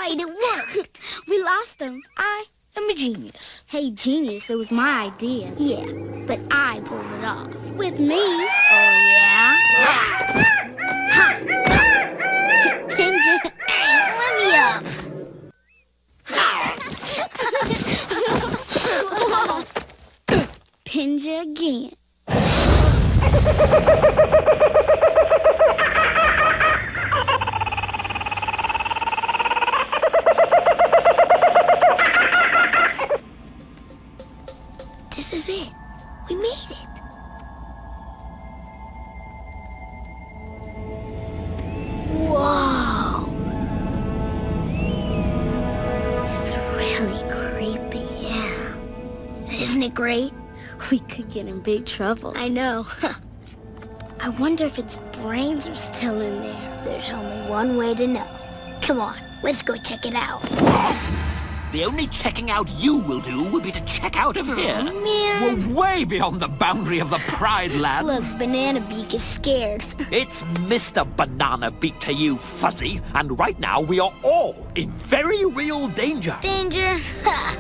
right, it worked. We lost him. I am a genius. Hey, genius, it was my idea. Yeah, but I pulled it off. With me. Oh, yeah? Ha! Pinger. Hey, let me up. Pinger again. This is it. We made it. Whoa. It's really creepy. Yeah. Isn't it great? We could get in big trouble. I know. I wonder if its brains are still in there. There's only one way to know. Come on, let's go check it out. The only checking out you will do will be to check out of here. Man. We're way beyond the boundary of the Pride Lands. Look, Banana Beak is scared. It's Mr. Banana Beak to you, Fuzzy. And right now, we are all in very real danger. Danger? Ha!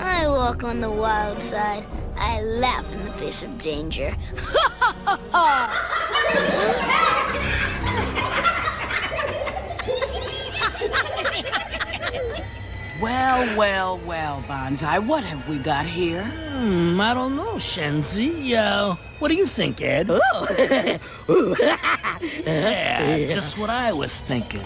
I walk on the wild side. I laugh in the face of danger. Well, Bonsai, what have we got here? I don't know, Shenzi. What do you think, Ed? Yeah, just what I was thinking.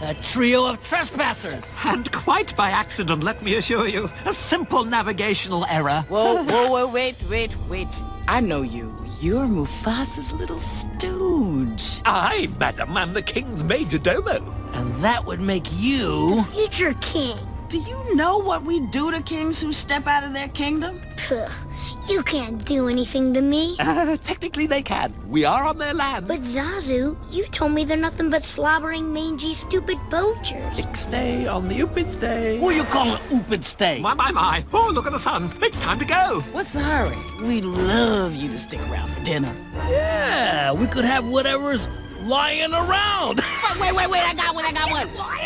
A trio of trespassers. And quite by accident, let me assure you. A simple navigational error. Whoa, wait. I know you. You're Mufasa's little stooge. I, madam, am the king's major domo. And that would make you... Future king. Do you know what we do to kings who step out of their kingdom? Puh, you can't do anything to me. Technically they can. We are on their land. But Zazu, you told me they're nothing but slobbering, mangy, stupid poachers. Stay on the Upid stay. Who you calling Oopid Stay? My. Oh, look at the sun. It's time to go. What's the hurry? We'd love you to stick around for dinner. Yeah, we could have whatever's lying around. Wait, I got one.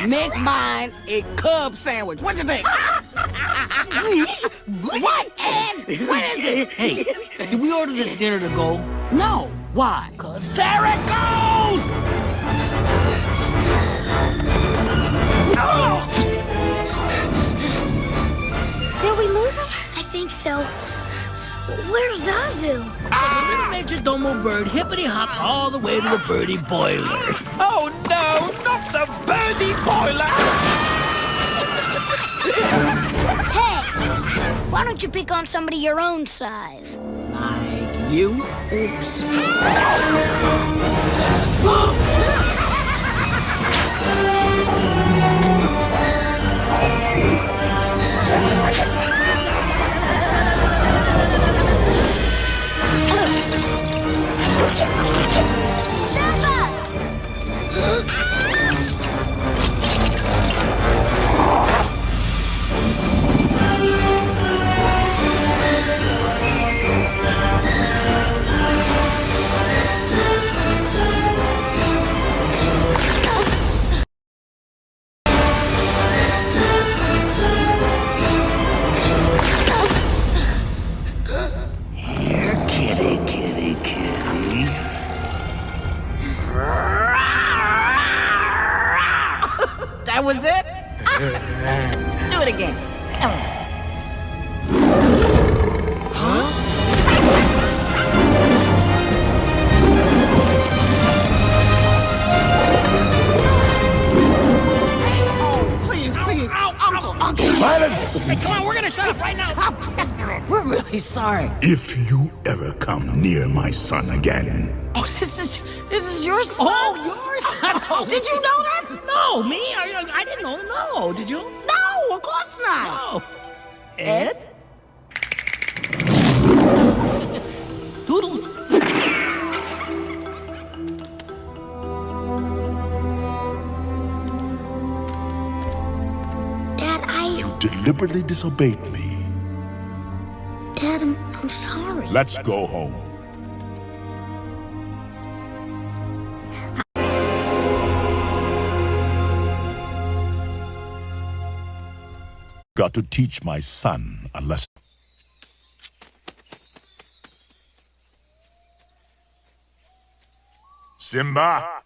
Make mine a cub sandwich. What you think? What, Ed? What is it? Hey, did we order this dinner to go? No. Why? 'Cause there it goes! Oh! Did we lose him? I think so. Where's Zazu? The little Major Domo bird hippity-hopped all the way to the birdie boiler. Oh no, not the birdie boiler! Hey, why don't you pick on somebody your own size? Like you? Oops. Here, kitty. That was it? Do it again. Uncle. Silence! Hey, come on, we're gonna shut up right now. We're really sorry. If you ever come near my son again, Oh, this is your son? Oh, yours? Did you know that? No, me? I didn't know. No, did you? No, of course not. No. Ed? Toodles. you deliberately disobeyed me. Dad, I'm sorry. Let's go home. Got to teach my son a lesson. Simba!